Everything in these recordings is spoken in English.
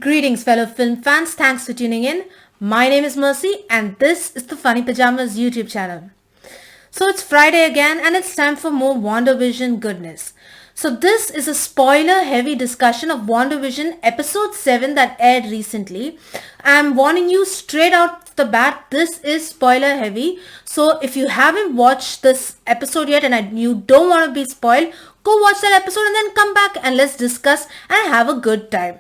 Greetings, fellow film fans. Thanks for tuning in. My name is Mercy, and this is the Funny Pajamas YouTube channel. So it's Friday again, and it's time for more WandaVision goodness. So this is a spoiler-heavy discussion of WandaVision Ep.7 that aired recently. I'm warning you straight out the bat, this is spoiler-heavy. So if you haven't watched this episode yet and you don't want to be spoiled, go watch that episode and then come back and let's discuss and have a good time.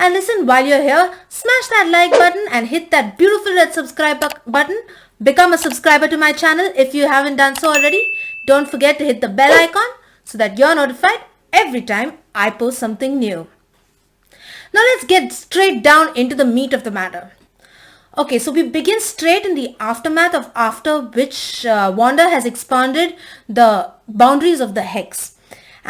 And listen, while you're here, smash that like button and hit that beautiful red subscribe button. Become a subscriber to my channel if you haven't done so already. Don't forget to hit the bell icon so that you're notified every time I post something new. Now let's get straight down into the meat of the matter. Okay, so we begin straight in the aftermath of after which Wanda has expanded the boundaries of the Hex.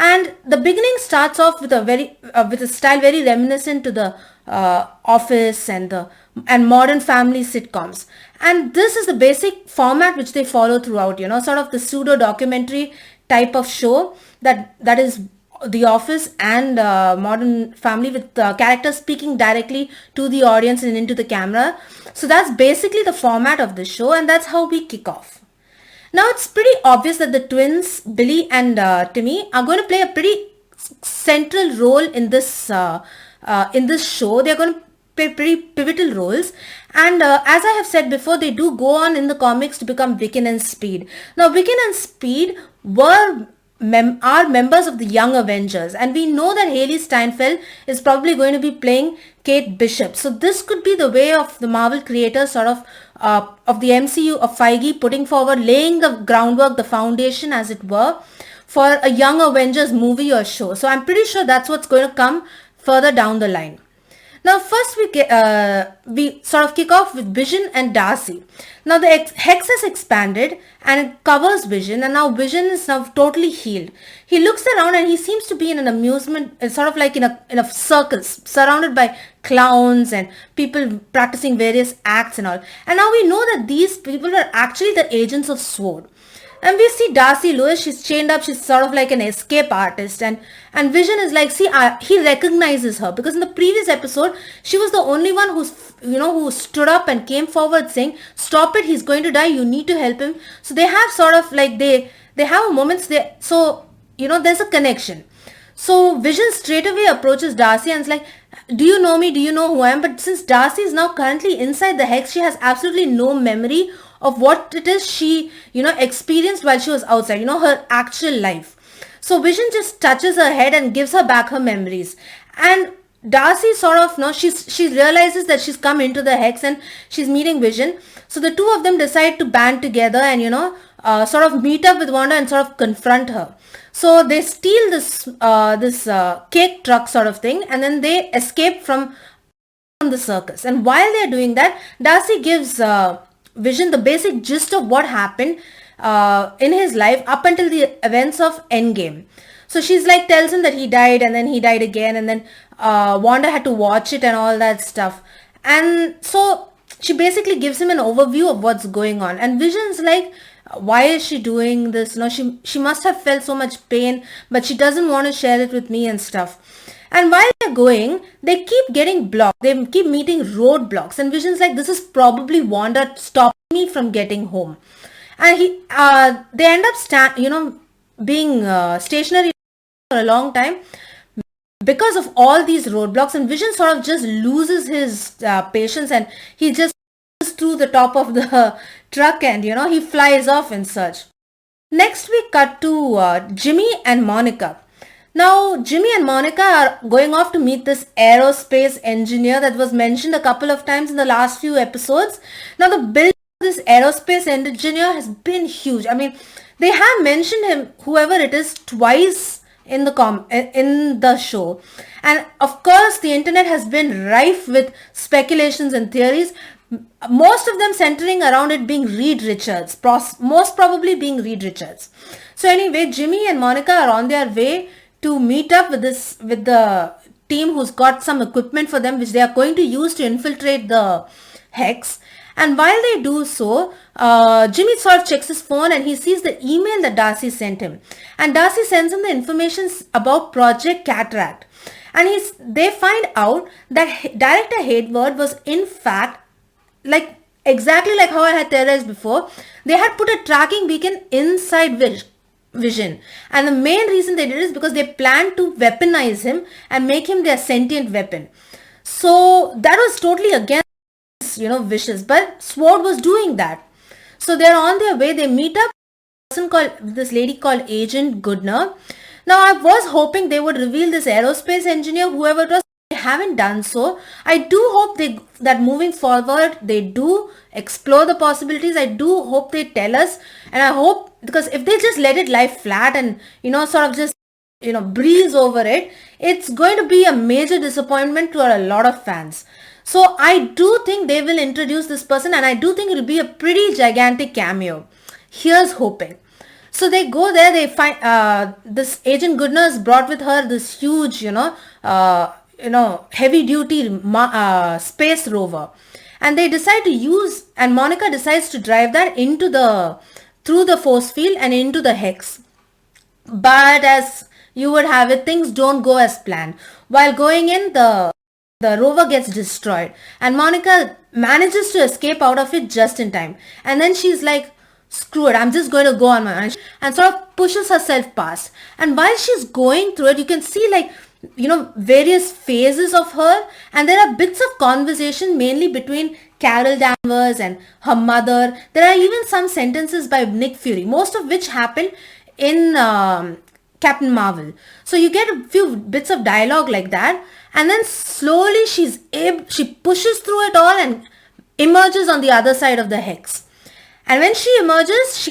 And the beginning starts off with a style very reminiscent to the Office and modern family sitcoms. And this is the basic format which they follow throughout, sort of the pseudo documentary type of show that is The Office and Modern Family, with characters speaking directly to the audience and into the camera. So that's basically the format of the show, and that's how we kick off. Now it's pretty obvious that the twins, Billy and Timmy, are going to play a pretty central role in this show. They're going to play pretty pivotal roles. And as I have said before, they do go on in the comics to become Wiccan and Speed. Now Wiccan and Speed are members of the Young Avengers, and we know that Haley Steinfeld is probably going to be playing Kate Bishop. So this could be the way of the Marvel creators sort of the MCU of Feige putting forward, laying the groundwork, the foundation as it were, for a Young Avengers movie or show. So I'm pretty sure that's what's going to come further down the line. Now first we sort of kick off with Vision and Darcy. Now the Hex has expanded and it covers Vision, and now Vision is now totally healed. He looks around and he seems to be in an amusement, sort of like in a circus, surrounded by clowns and people practicing various acts and all. And now we know that these people are actually the agents of SWORD. And we see Darcy Lewis, she's chained up, she's sort of like an escape artist, and Vision is like, he recognizes her, because in the previous episode, she was the only one who stood up and came forward saying, stop it, he's going to die, you need to help him. So they have sort of like, they have moments there, so, there's a connection. So Vision straight away approaches Darcy and is like, do you know me? Do you know who I am? But since Darcy is now currently inside the Hex, she has absolutely no memory of what it is she, experienced while she was outside, her actual life. So Vision just touches her head and gives her back her memories. And Darcy sort of, she realizes that she's come into the Hex and she's meeting Vision. So the two of them decide to band together and, sort of meet up with Wanda and sort of confront her. So they steal this cake truck sort of thing, and then they escape from the circus. And while they're doing that, Darcy gives Vision the basic gist of what happened in his life up until the events of Endgame. So she's like, tells him that he died and then he died again, and then Wanda had to watch it and all that stuff. And so she basically gives him an overview of what's going on. And Vision's like, why is she doing this? She must have felt so much pain, but she doesn't want to share it with me and stuff. And while they're going, they keep getting blocked. They keep meeting roadblocks. And Vision's like, this is probably Wanda stopping me from getting home. And they end up being stationary for a long time because of all these roadblocks. And Vision sort of just loses his patience, and he just goes through the top of the truck and, he flies off and such. Next we cut to Jimmy and Monica. Now, Jimmy and Monica are going off to meet this aerospace engineer that was mentioned a couple of times in the last few episodes. Now, the build of this aerospace engineer has been huge. I mean, they have mentioned him, whoever it is, twice in the show. And of course, the internet has been rife with speculations and theories, most of them centering around it being Reed Richards, most probably being Reed Richards. So anyway, Jimmy and Monica are on their way to meet up with the team who's got some equipment for them, which they are going to use to infiltrate the Hex. And while they do so, Jimmy sort of checks his phone and he sees the email that Darcy sent him. And Darcy sends him the information about Project Cataract. And they find out that director Hayward was in fact like exactly like how I had theorized before. They had put a tracking beacon inside Vision, and the main reason they did is because they planned to weaponize him and make him their sentient weapon. So that was totally against wishes, but Sword was doing that. So they're on their way. They meet up this lady called Agent Goodner. Now I was hoping they would reveal this aerospace engineer, whoever it was. They haven't done so. I do hope that moving forward they do explore the possibilities. I do hope they tell us, and I hope, because if they just let it lie flat and sort of just breeze over it, it's going to be a major disappointment to a lot of fans. So I do think they will introduce this person, and I do think it'll be a pretty gigantic cameo. Here's hoping. So they go there, they find this Agent Goodness brought with her this huge, heavy duty space rover. And they decide to use, and Monica decides to drive that through the force field and into the hex. But as you would have it, things don't go as planned. While going in, the rover gets destroyed, and Monica manages to escape out of it just in time. And then she's like, screw it, I'm just going to go on my own, and sort of pushes herself past. And while she's going through it, you can see various phases of her, and there are bits of conversation mainly between Carol Danvers and her mother. There are even some sentences by Nick Fury, most of which happen in Captain Marvel. So you get a few bits of dialogue like that, and then slowly she pushes through it all and emerges on the other side of the hex. And when she emerges,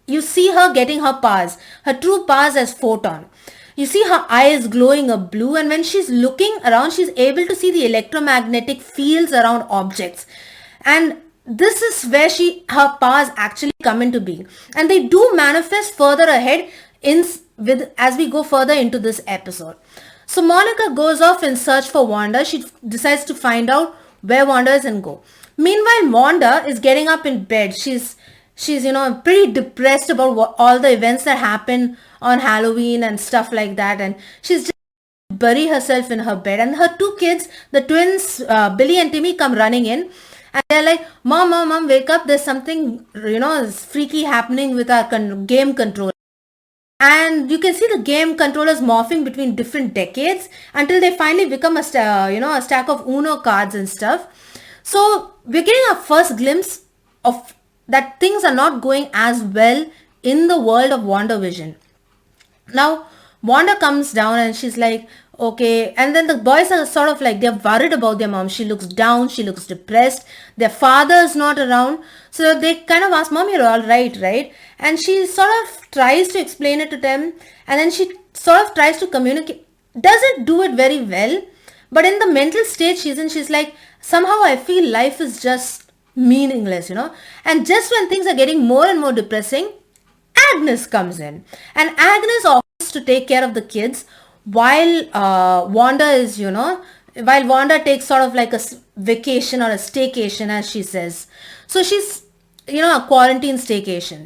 you see her getting her powers, her true powers as Photon. You see her eyes glowing a blue, and when she's looking around, she's able to see the electromagnetic fields around objects. And this is where her powers actually come into being. And they do manifest further ahead as we go further into this episode. So Monica goes off in search for Wanda. She decides to find out where Wanda is and go. Meanwhile, Wanda is getting up in bed. She's pretty depressed about all the events that happen on Halloween and stuff like that, and she's just bury herself in her bed. And her two kids, the twins, Billy and Timmy, come running in, and they're like, Mom, wake up! There's something freaky happening with our game controller. And you can see the game controllers morphing between different decades until they finally become a stack of Uno cards and stuff. So we're getting our first glimpse of that things are not going as well in the world of WandaVision. Now, Wanda comes down and she's like, okay. And then the boys are sort of like, they're worried about their mom. She looks down. She looks depressed. Their father is not around. So they kind of ask, Mom, you're all right, right? And she sort of tries to explain it to them. And then she sort of tries to communicate. Doesn't do it very well. But in the mental state she's in, she's like, somehow I feel life is just meaningless, And just when things are getting more and more depressing, Agnes comes in. And Agnes offers to take care of the kids while Wanda takes sort of like a vacation or a staycation, as she says. So she's, a quarantine staycation,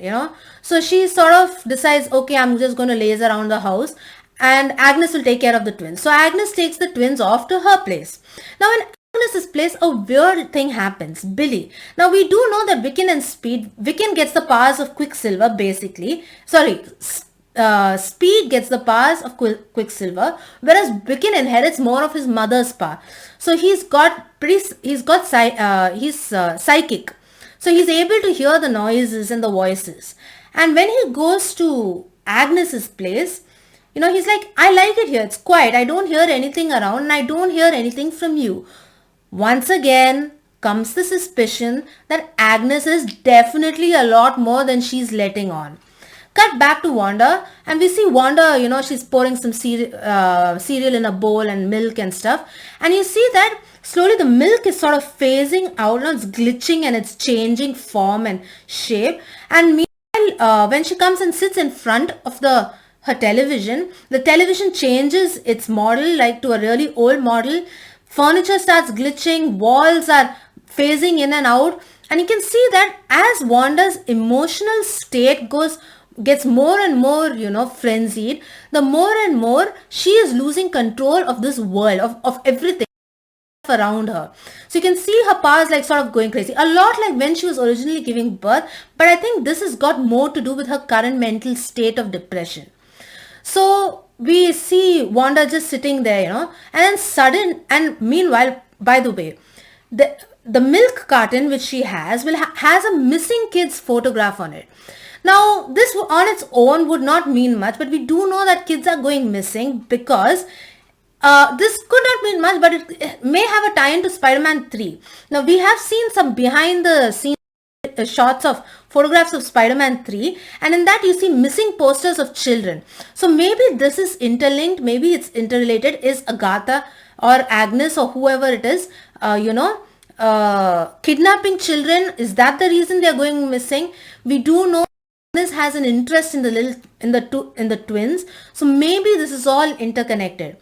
So she sort of decides, okay, I'm just going to laze around the house, and Agnes will take care of the twins. So Agnes takes the twins off to her place. Now in Agnes's place, a weird thing happens. Billy. Now we do know that Wiccan gets the powers of Quicksilver, basically. Speed gets the powers of Quicksilver, whereas Wiccan inherits more of his mother's power. So he's psychic. So he's able to hear the noises and the voices. And when he goes to Agnes's place, he's like, I like it here. It's quiet. I don't hear anything around, and I don't hear anything from you. Once again comes the suspicion that Agnes is definitely a lot more than she's letting on. Cut back to Wanda, and we see Wanda, she's pouring some cereal in a bowl and milk and stuff. And you see that slowly the milk is sort of phasing out, it's glitching and it's changing form and shape. And meanwhile, when she comes and sits in front of her television, the television changes its model to a really old model. Furniture starts glitching, walls are phasing in and out, and you can see that as Wanda's emotional state goes gets more and more, frenzied, the more and more she is losing control of this world, of everything around her. So you can see her powers like sort of going crazy. A lot like when she was originally giving birth, but I think this has got more to do with her current mental state of depression. So we see Wanda just sitting there, and then and meanwhile, by the way, the milk carton which she has has a missing kid's photograph on it. Now, this on its own would not mean much, but we do know that kids are going missing because this could not mean much, but it may have a tie into Spider-Man 3. Now, we have seen some behind the scenes shots of photographs of Spider-Man 3, and in that you see missing posters of children. So maybe this is interlinked, maybe it's interrelated. Is Agatha or Agnes or whoever it is, kidnapping children? Is that the reason they're going missing? We do know Agnes has an interest in the twins, so maybe this is all interconnected.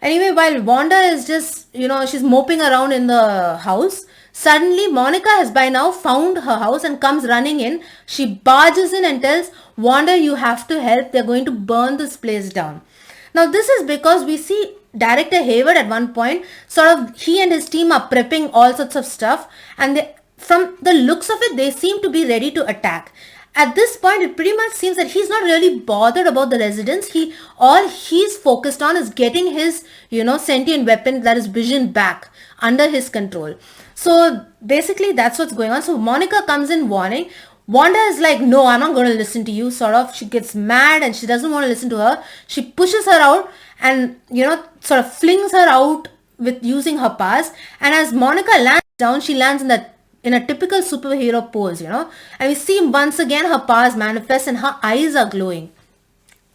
Anyway, while Wanda is just, she's moping around in the house, suddenly Monica has by now found her house and comes running in. She barges in and tells Wanda, you have to help. They're going to burn this place down. Now, this is because we see Director Hayward at one point, sort of he and his team are prepping all sorts of stuff, and from the looks of it, they seem to be ready to attack. At this point, it pretty much seems that he's not really bothered about the residents. All he's focused on is getting his, sentient weapon, that is Vision, back under his control. So basically, that's what's going on. So Monica comes in warning. Wanda is like, no, I'm not going to listen to you, sort of. She gets mad and she doesn't want to listen to her. She pushes her out and, sort of flings her out with using her powers. And as Monica lands down, she lands in a typical superhero pose, and we see once again her powers manifest and her eyes are glowing.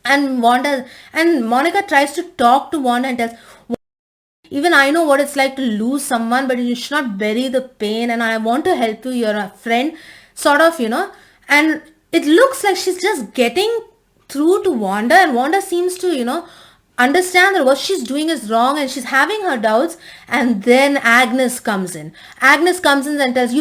And Monica tries to talk to Wanda and tells, even I know what it's like to lose someone, but you should not bury the pain, and I want to help you, you're a friend, sort of, and it looks like she's just getting through to Wanda, and Wanda seems to, understand that what she's doing is wrong and she's having her doubts. And then Agnes comes in. Agnes comes in and tells,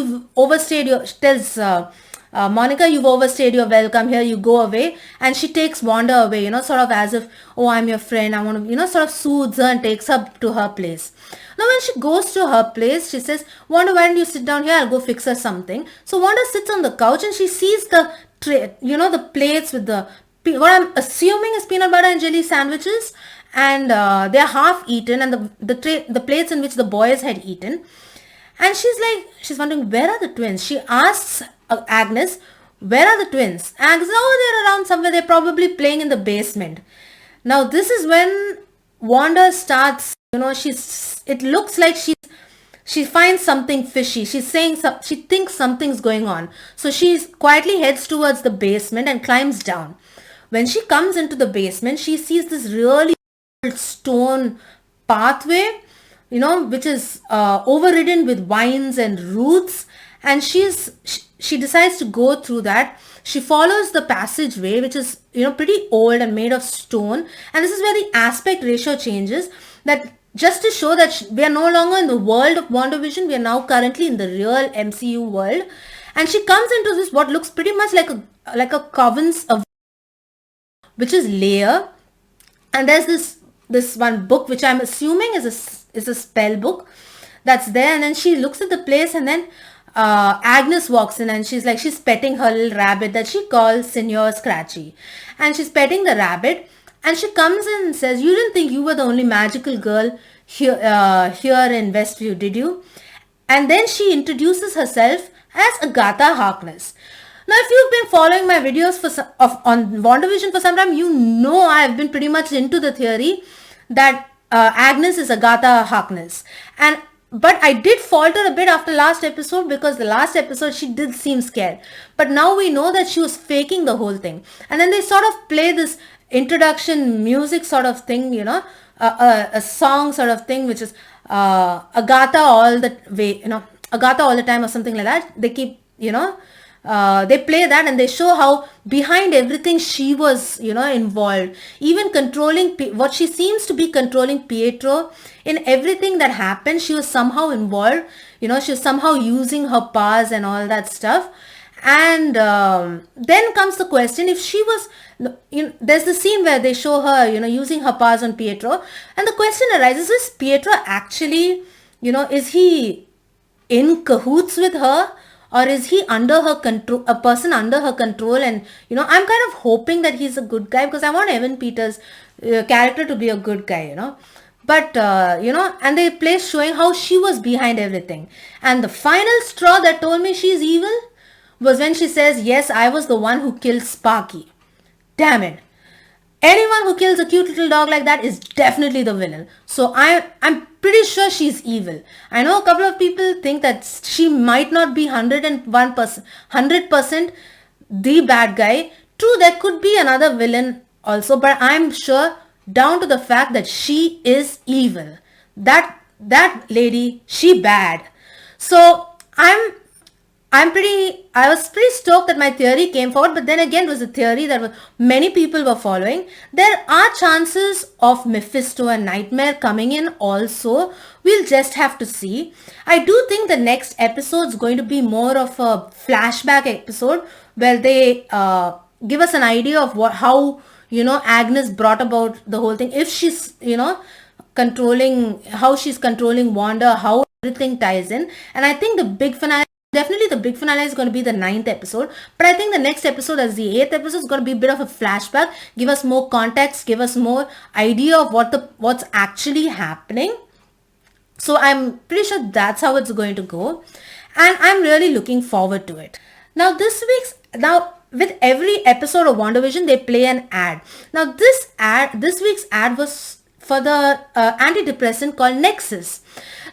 Monica, you've overstayed your welcome, here you go away. And she takes Wanda away, sort of as if, oh, I'm your friend, I want to, sort of soothes her and takes her to her place. Now when she goes to her place, she says, Wanda, why don't you sit down here, I'll go fix her something. So Wanda sits on the couch and she sees the tray, the plates with what I'm assuming is peanut butter and jelly sandwiches, and they're half eaten, and the plates in which the boys had eaten. And she's wondering, where are the twins? She asks Agnes, where are the twins? Agnes, oh, they're around somewhere. They're probably playing in the basement. Now this is when Wanda starts, it looks like she finds something fishy. She thinks something's going on. So she quietly heads towards the basement and climbs down. When she comes into the basement, she sees this really old stone pathway, which is overridden with vines and roots. And she decides to go through that. She follows the passageway, which is, pretty old and made of stone. And this is where the aspect ratio changes. That just to show that we are no longer in the world of WandaVision. We are now currently in the real MCU world. And she comes into this, what looks pretty much like a covens of, which is layer, and there's this one book which I'm assuming is a spell book that's there. And then she looks at the place, and then Agnes walks in and she's petting her little rabbit that she calls Senor Scratchy, and she's petting the rabbit, and she comes in and says, you didn't think you were the only magical girl here in Westview, did you? And then she introduces herself as Agatha Harkness. Now, if you've been following my videos on WandaVision for some time, you know I've been pretty much into the theory that Agnes is Agatha Harkness. But I did falter a bit after last episode, because the last episode she did seem scared. But now we know that she was faking the whole thing. And then they sort of play this introduction music sort of thing, a song sort of thing, which is Agatha all the way, Agatha all the time or something like that. They keep, they play that, and they show how behind everything she was, involved. Even controlling what she seems to be controlling Pietro in everything that happened. She was somehow involved. She was somehow using her powers and all that stuff. And then comes the question, if she was, there's the scene where they show her, using her powers on Pietro. And the question arises, is Pietro actually, is he in cahoots with her, or is he under her control, a person under her control? And I'm kind of hoping that he's a good guy, because I want Evan Peters' character to be a good guy, but and they place showing how she was behind everything. And the final straw that told me she's evil was when she says, yes, I was the one who killed Sparky. Damn it. Anyone who kills a cute little dog like that is definitely the villain. So I'm pretty sure she's evil. I know a couple of people think that she might not be 101%, the bad guy. True, there could be another villain also, but I'm sure down to the fact that she is evil. That lady, she bad. So I was pretty stoked that my theory came forward, but then again, it was a theory that many people were following. There are chances of Mephisto and Nightmare coming in also. We'll just have to see. I do think the next episode is going to be more of a flashback episode where they give us an idea of how, Agnes brought about the whole thing. If she's, how she's controlling Wanda, how everything ties in. And I think the big finale, definitely the big finale is going to be the 9th episode. But I think the next episode, as the 8th episode, is going to be a bit of a flashback. Give us more context, give us more idea of what's actually happening. So I'm pretty sure that's how it's going to go. And I'm really looking forward to it. Now with every episode of WandaVision, they play an ad. Now this week's ad was for the antidepressant called Nexus.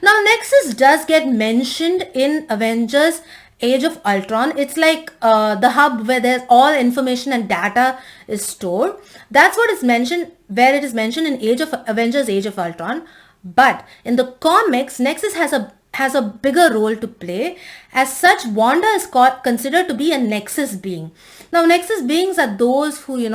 Now Nexus does get mentioned in Avengers Age of Ultron. It's like the hub where there's all information and data is stored. That's what is mentioned, where it is mentioned in Avengers Age of Ultron. But in the comics, Nexus has a bigger role to play. As such, Wanda is considered to be a Nexus being. Now, Nexus beings are those who,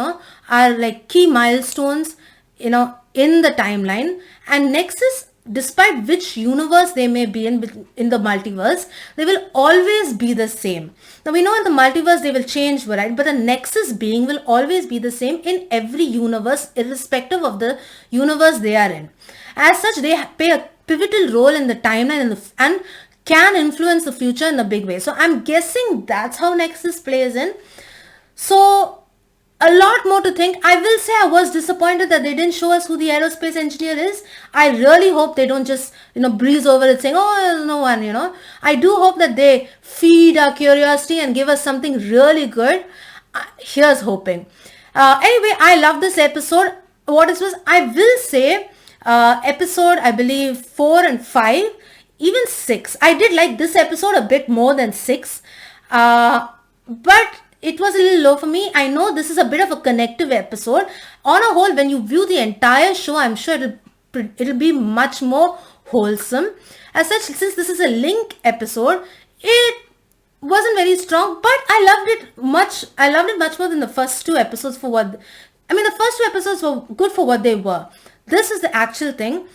are like key milestones, in the timeline. And Nexus, despite which universe they may be in the multiverse, they will always be the same. Now, we know in the multiverse they will change, right? But the Nexus being will always be the same in every universe, irrespective of the universe they are in. As such, they play a pivotal role in the timeline and can influence the future in a big way. So I'm guessing that's how Nexus plays in. So a lot more to think. I will say I was disappointed that they didn't show us who the aerospace engineer is. I really hope they don't just, breeze over it saying, oh, there's no one, I do hope that they feed our curiosity and give us something really good. Here's hoping. Anyway, I love this episode. I will say, episode, I believe 4 and 5, even 6. I did like this episode a bit more than 6. But it was a little low for me. I know this is a bit of a connective episode. On a whole, when you view the entire show, I'm sure it'll be much more wholesome. As such, since this is a link episode, it wasn't very strong, but I loved it much more than the first 2 episodes the first 2 episodes were good for what they were. This is the actual thing.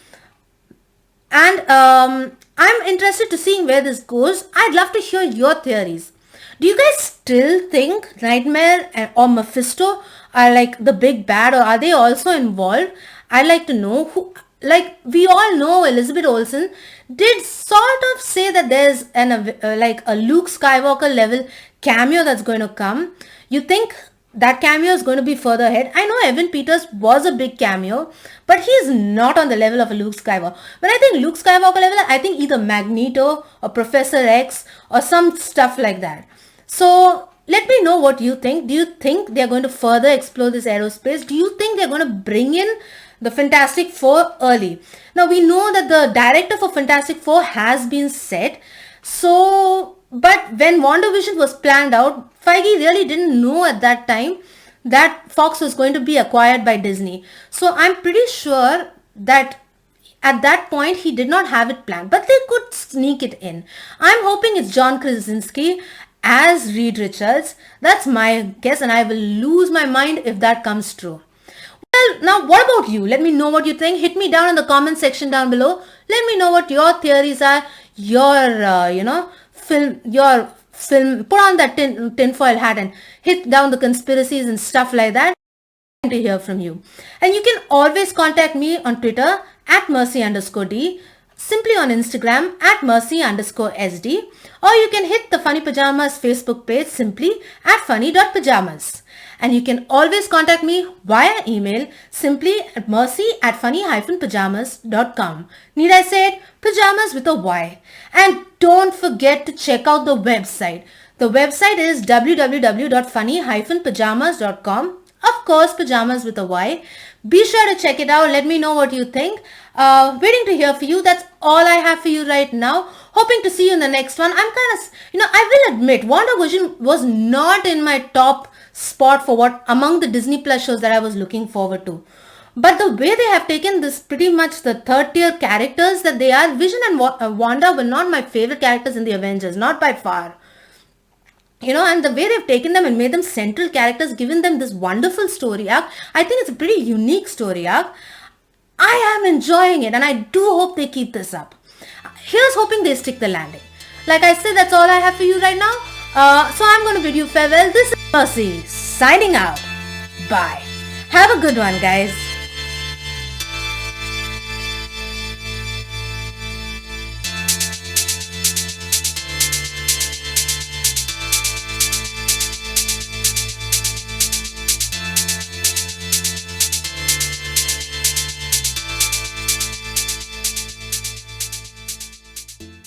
And I'm interested to seeing where this goes. I'd love to hear your theories. Do you guys still think Nightmare or Mephisto are like the big bad, or are they also involved? I'd like to know who. Like, we all know Elizabeth Olsen did sort of say that there's a Luke Skywalker level cameo that's going to come. You think that cameo is going to be further ahead? I know Evan Peters was a big cameo, but he's not on the level of a Luke Skywalker. When I think Luke Skywalker level, I think either Magneto or Professor X or some stuff like that. So let me know what you think. Do you think they're going to further explore this aerospace? Do you think they're going to bring in the Fantastic Four early? Now, we know that the director for Fantastic Four has been set. So, but when WandaVision was planned out, Feige really didn't know at that time that Fox was going to be acquired by Disney. So I'm pretty sure that at that point he did not have it planned, but they could sneak it in. I'm hoping it's John Krasinski as Reed Richards. That's my guess, and I will lose my mind if that comes true. Well, now what about you? Let me know what you think. Hit me down in the comment section down below. Let me know what your theories are, your put on that tinfoil hat and hit down the conspiracies and stuff like that. To hear from you. And you can always contact me on Twitter at mercy_d, simply on Instagram at mercy_sd, or you can hit the Funny Pajamas Facebook page simply at funny.pajamas. And you can always contact me via email simply at mercy@funny-pajamas.com. Need I say it? Pajamas with a Y. And don't forget to check out the website. The website is www.funny-pajamas.com. Of course, pajamas with a Y. Be sure to check it out. Let me know what you think. Waiting to hear from you. That's all I have for you right now. Hoping to see you in the next one. I'm kind of, I will admit, WandaVision was not in my top spot for what among the Disney Plus shows that I was looking forward to. But the way they have taken this pretty much the third tier characters that they are, Vision and Wanda were not my favorite characters in the Avengers, not by far. And the way they've taken them and made them central characters, given them this wonderful story arc, I think it's a pretty unique story arc. I am enjoying it and I do hope they keep this up. Here's hoping they stick the landing. Like I said, that's all I have for you right now. So I'm going to bid you farewell. This is Mercy, signing out. Bye. Have a good one, guys.